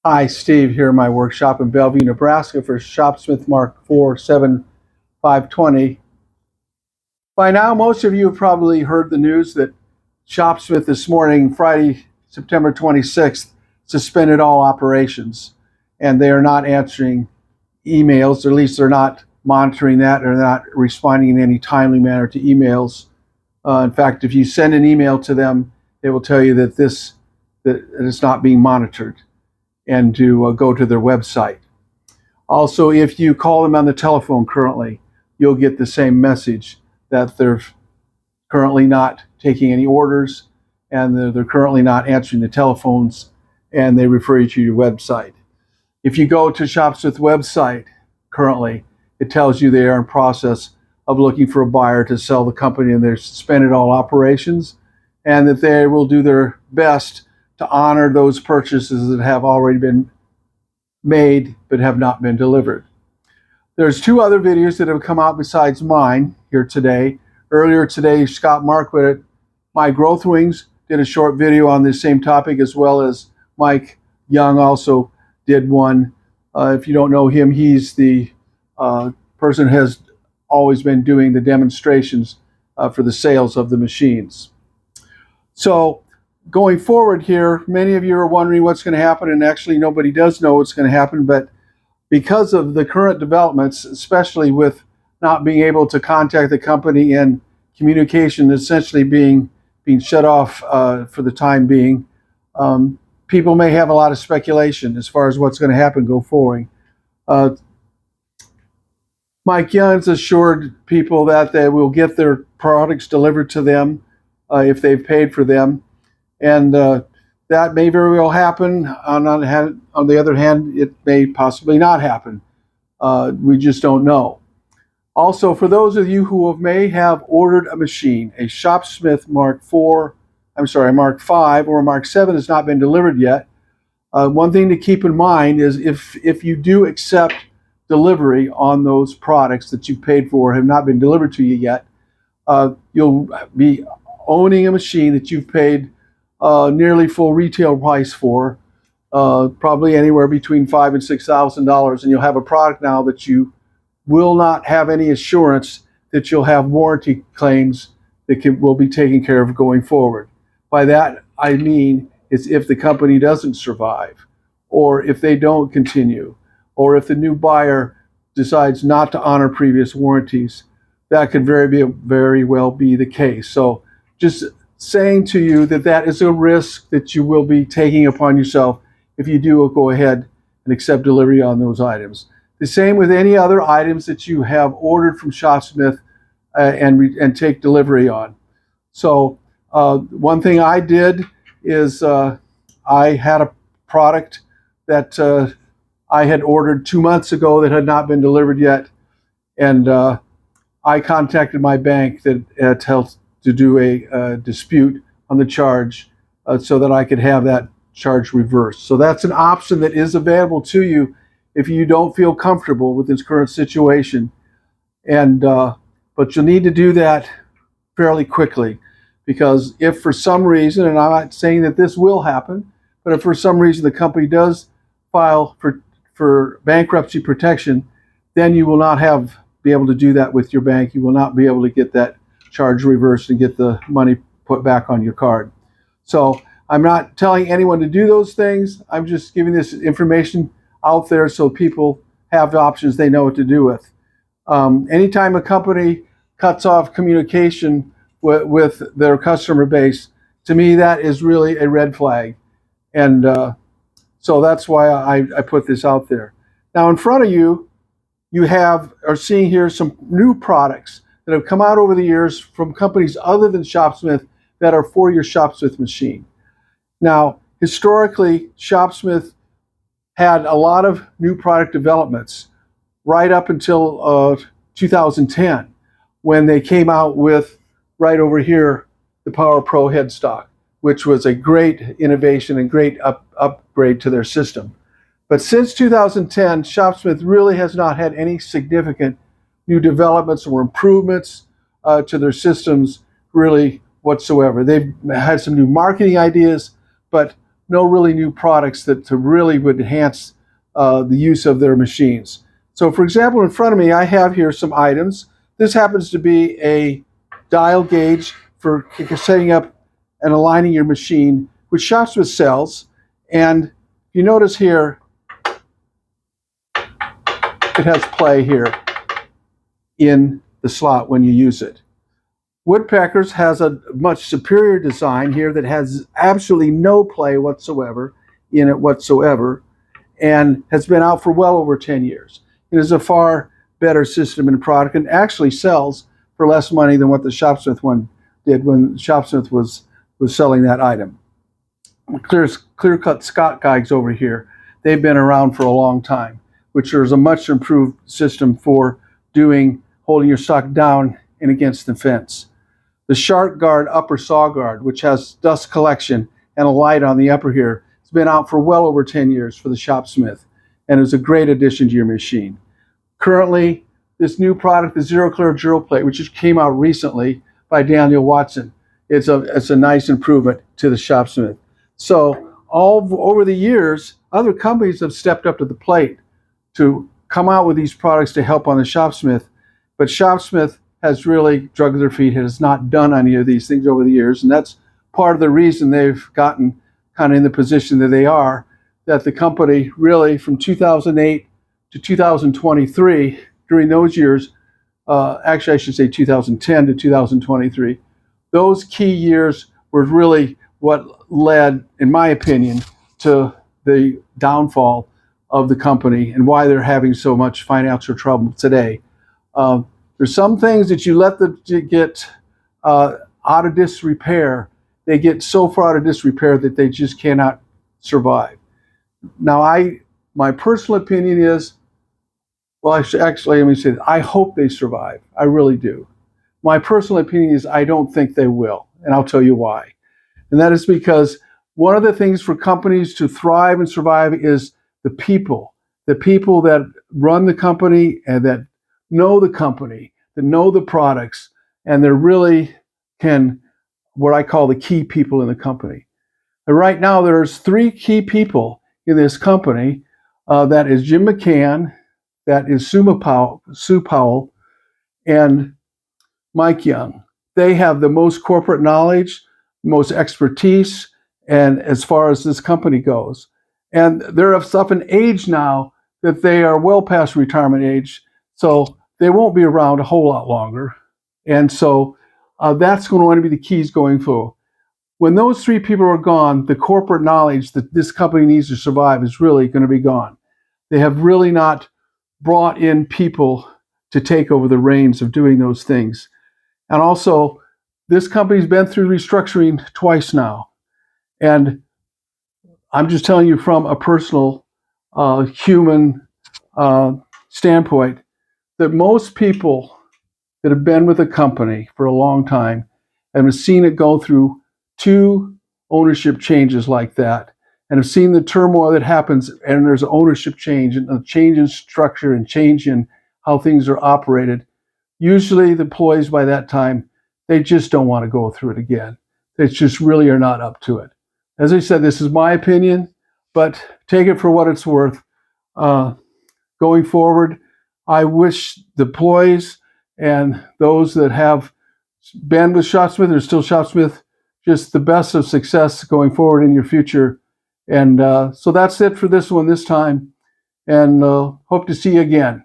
Hi, Steve here in my workshop in Bellevue, Nebraska for Shopsmith Mark IV 7520. By now, most of you have probably heard the news that Shopsmith this morning, Friday, September 26th, suspended all operations, and they are not answering emails, or at least they're not monitoring that, or they're not responding in any timely manner to emails. In fact, if you send an email to them, they will tell you that it's not being monitored, and to go to their website. Also, if you call them on the telephone currently, you'll get the same message that they're currently not taking any orders, and they're currently not answering the telephones, and they refer you to your website. If you go to Shopsmith website currently, it tells you they are in process of looking for a buyer to sell the company, and they've suspended all operations, and that they will do their best to honor those purchases that have already been made but have not been delivered. There's two other videos that have come out besides mine here today. Earlier today, Scott Marquardt at My Growth Wings did a short video on this same topic, as well as Mike Young also did one. If you don't know him, he's the person who has always been doing the demonstrations for the sales of the machines. So going forward here, many of you are wondering what's going to happen, and actually nobody does know what's going to happen, but because of the current developments, especially with not being able to contact the company and communication essentially being shut off for the time being, people may have a lot of speculation as far as what's going to happen go forward. Mike Young's assured people that they will get their products delivered to them if they've paid for them. And that may very well happen. On the other hand, it may possibly not happen. We just don't know. Also, for those of you who may have ordered a machine, a Shopsmith Mark V, or a Mark 7 has not been delivered yet, one thing to keep in mind is if you do accept delivery on those products that you paid for have not been delivered to you yet, you'll be owning a machine that you've paid nearly full retail price for, probably anywhere between $5,000 and $6,000, and you'll have a product now that you will not have any assurance that you'll have warranty claims that will be taken care of going forward. By that I mean is if the company doesn't survive, or if they don't continue, or if the new buyer decides not to honor previous warranties. That could very well be the case. So just saying to you that is a risk that you will be taking upon yourself if you do go ahead and accept delivery on those items. The same with any other items that you have ordered from Shopsmith and take delivery on. So one thing I did is I had a product that I had ordered 2 months ago that had not been delivered yet, and I contacted my bank that helped to do a dispute on the charge so that I could have that charge reversed. So that's an option that is available to you if you don't feel comfortable with this current situation. And but you'll need to do that fairly quickly, because if for some reason, and I'm not saying that this will happen, but if for some reason the company does file for bankruptcy protection, then you will not be able to do that with your bank. You will not be able to get that charge reversed and get the money put back on your card. So I'm not telling anyone to do those things. I'm just giving this information out there so people have the options they know what to do with. Anytime a company cuts off communication with their customer base, to me that is really a red flag. And so that's why I put this out there. Now in front of you, you are seeing here some new products that have come out over the years from companies other than Shopsmith that are for your Shopsmith machine. Now, historically, Shopsmith had a lot of new product developments right up until 2010, when they came out with, right over here, the Power Pro headstock, which was a great innovation and great upgrade to their system. But since 2010, Shopsmith really has not had any significant new developments or improvements to their systems really whatsoever. They've had some new marketing ideas, but no really new products that to really would enhance the use of their machines. So for example, in front of me, I have here some items. This happens to be a dial gauge for setting up and aligning your machine, which Shopsmith sells. And you notice here, it has play here in the slot when you use it. Woodpeckers has a much superior design here that has absolutely no play whatsoever in it whatsoever, and has been out for well over 10 years. It is a far better system and product, and actually sells for less money than what the Shopsmith one did when Shopsmith was selling that item. Clear-cut Scott guides over here, they've been around for a long time, which is a much improved system for holding your stock down and against the fence. The Shark Guard upper saw guard, which has dust collection and a light on the upper here, has been out for well over 10 years for the Shopsmith, and is a great addition to your machine. Currently, this new product, the Zero Clear Drill Plate, which just came out recently by Daniel Watson, it's a nice improvement to the Shopsmith. So over the years, other companies have stepped up to the plate to come out with these products to help on the Shopsmith, but Shopsmith has really dragged their feet, has not done any of these things over the years, and that's part of the reason they've gotten kind of in the position that they are, that the company really from 2008 to 2023, during those years, actually I should say 2010 to 2023, those key years were really what led, in my opinion, to the downfall of the company and why they're having so much financial trouble today. There's some things that you let them get out of disrepair. They get so far out of disrepair that they just cannot survive. Now, my personal opinion is, well, actually, let me say this. I hope they survive. I really do. My personal opinion is I don't think they will, and I'll tell you why. And that is because one of the things for companies to thrive and survive is the people that run the company and that know the company, that know the products, and they're really what I call the key people in the company. And right now, there's 3 key people in this company. That is Jim McCann, that is Sue Powell, and Mike Young. They have the most corporate knowledge, most expertise, and as far as this company goes. And they're of an age now that they are well past retirement age, so they won't be around a whole lot longer. And so that's going to be the keys going forward. When those 3 people are gone, the corporate knowledge that this company needs to survive is really going to be gone. They have really not brought in people to take over the reins of doing those things. And also, this company's been through restructuring twice now. And I'm just telling you from a personal human standpoint that most people that have been with a company for a long time and have seen it go through 2 ownership changes like that, and have seen the turmoil that happens, and there's an ownership change and a change in structure and change in how things are operated. Usually the employees by that time, they just don't want to go through it again. They just really are not up to it. As I said, this is my opinion, but take it for what it's worth. Going forward, I wish the employees and those that have been with Shopsmith or still Shopsmith just the best of success going forward in your future. And so that's it for this one this time, and hope to see you again.